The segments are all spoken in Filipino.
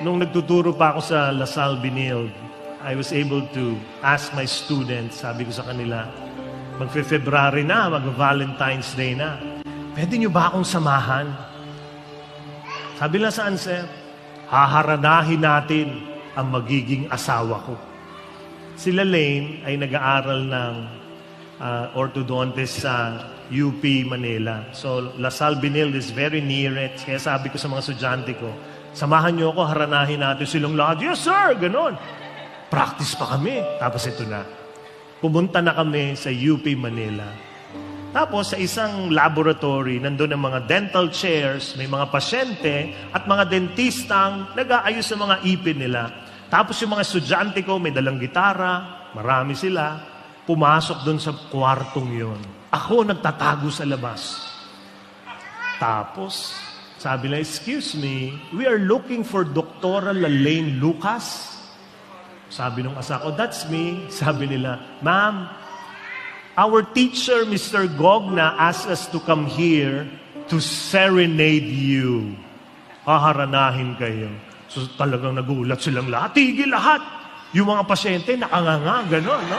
Nung nagtuturo pa ako sa LaSalle Benilde, I was able to ask my students, sabi ko sa kanila, magfe-February na, mag-Valentine's Day na. Pwede nyo ba akong samahan? Sabi nila, saan, sir? Haharanahin natin ang magiging asawa ko. Sila Lane ay nag-aaral ng orthodontist sa UP Manila. So, LaSalle Benilde is very near it. Kaya sabi ko sa mga estudyante ko, samahan nyo ako, haranahin natin silang lahat. Yes, sir! Ganon. Practice pa kami. Tapos ito na. Pumunta na kami sa UP Manila. Tapos sa isang laboratory, nandun ang mga dental chairs, may mga pasyente at mga dentistang nag-aayos sa mga ipin nila. Tapos yung mga estudyante ko, may dalang gitara, marami sila, pumasok dun sa kwartong yon. Ako nagtatago sa labas. Tapos, sabi nila, excuse me, we are looking for Dr. Lalaine Lucas. Sabi nung asa ko, that's me. Sabi nila, ma'am, our teacher, Mr. Gogna, asked us to come here to serenade you. Haharanahin kayo. So talagang nagulat silang lahat. Tigil lahat. Yung mga pasyente, nakanganga, gano'n, no?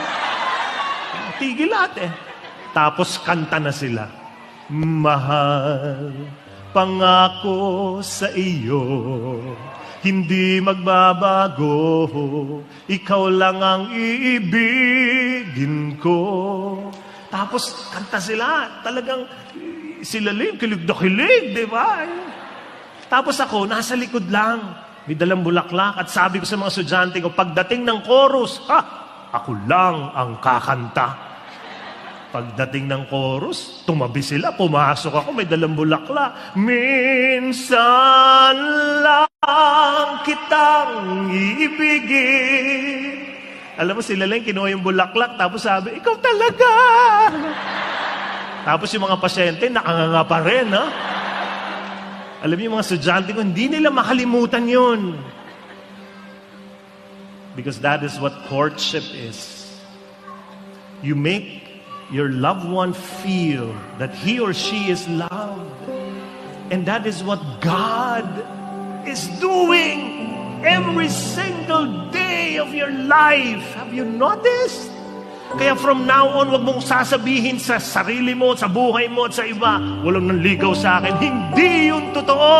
Tigil lahat eh. Tapos kanta na sila. Mahal, pangako sa iyo, hindi magbabago, ikaw lang ang iibigin ko. Tapos kanta sila, talagang sila lang, kilig na kilig, di ba? Tapos ako, nasa likod lang, may dalang bulaklak at sabi ko sa mga estudyante ko, pagdating ng chorus, ako lang ang kakanta. Pagdating ng chorus, tumabi sila, pumasok ako, may dalang bulaklak. Minsan lang kitang iibigin. Alam mo, sila lang kinuha yung bulaklak, tapos sabi, ikaw talaga. Tapos yung mga pasyente, nakanganga pa rin, ha? Alam niyo, yung mga estudyante ko, hindi nila makalimutan yun. Because that is what courtship is. You make your loved one feel that he or she is loved. And that is what God is doing every single day of your life. Have you noticed? Kaya from now on, wag mong sasabihin sa sarili mo, sa buhay mo, at sa iba, walang nanligaw sa akin. Hindi yun totoo.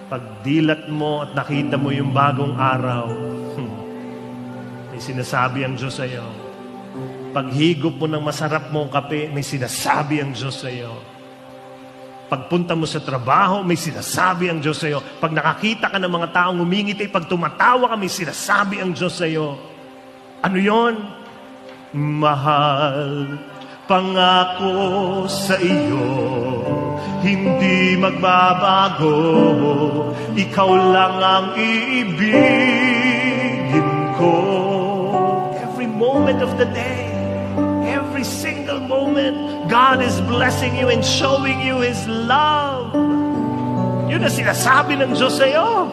Pagdilat mo at nakita mo yung bagong araw, may sinasabi ang Diyos sa iyo. Paghigop mo ng masarap mong kape, may sinasabi ang Diyos sa iyo. Pagpunta mo sa trabaho, may sinasabi ang Diyos sa iyo. Pag nakakita ka ng mga taong umingiti, pag tumatawa ka, may sinasabi ang Diyos sa iyo. Ano yon? Mahal, pangako sa iyo, hindi magbabago, ikaw lang ang iibigin ko. Every moment of the day, every single moment, God is blessing you and showing you His love. Yun ang sinasabi ng Diyos sa iyo.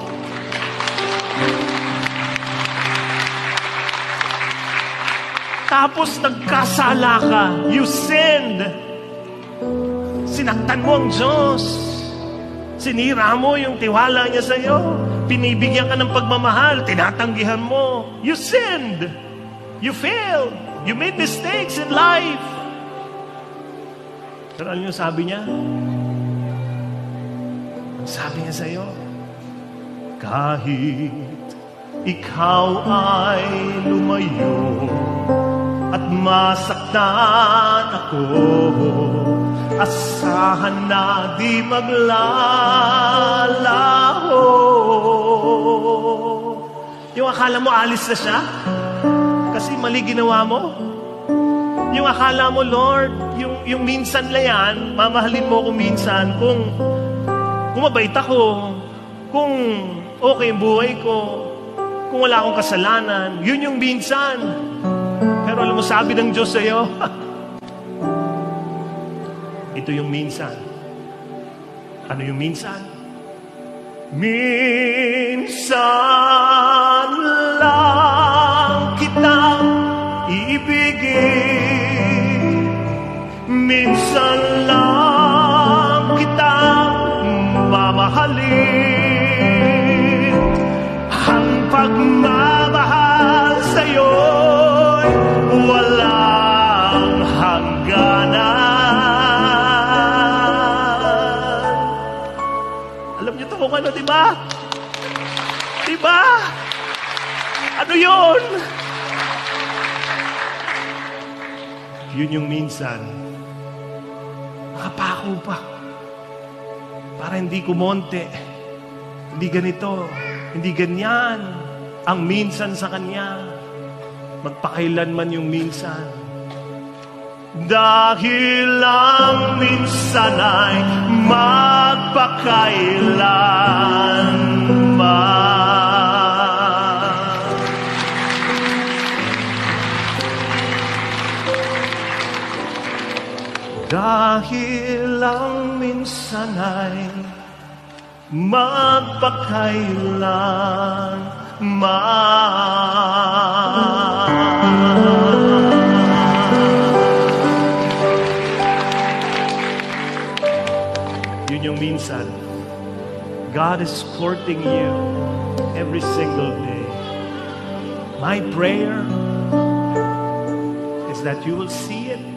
Tapos nagkasala ka, you sinned. Sinaktan mo ang Diyos. Sinira mo yung tiwala niya sa iyo. Pinibigyan ka ng pagmamahal, tinatanggihan mo. You sinned. You failed. You made mistakes in life. Pero ano yung sabi niya? Sabi niya sa iyo, kahit ikaw ay lumayo at masaktan ako, asahan na di maglalaho. Yung akala mo alis na siya kasi mali ginawa mo. Yung akala mo, Lord, yung minsan na yan, mamahalin mo kung minsan, kung mabait ako, kung okay yung buhay ko, kung wala akong kasalanan, yun yung minsan. Pero alam mo, sabi ng Diyos sa iyo, ito yung minsan. Ano yung minsan? Minsan lang kitang ibigin, minsan lang kitang di ba? Di ba? Ano yun? Yun yung minsan, nakapako pa. Para hindi kumonte, hindi ganito, hindi ganyan. Ang minsan sa Kanya, magpakailanman yung minsan. Dahil ang minsan ay magpakailanman. Dahil ang minsan ay Yun yung minsan. God is courting you every single day. My prayer is that you will see it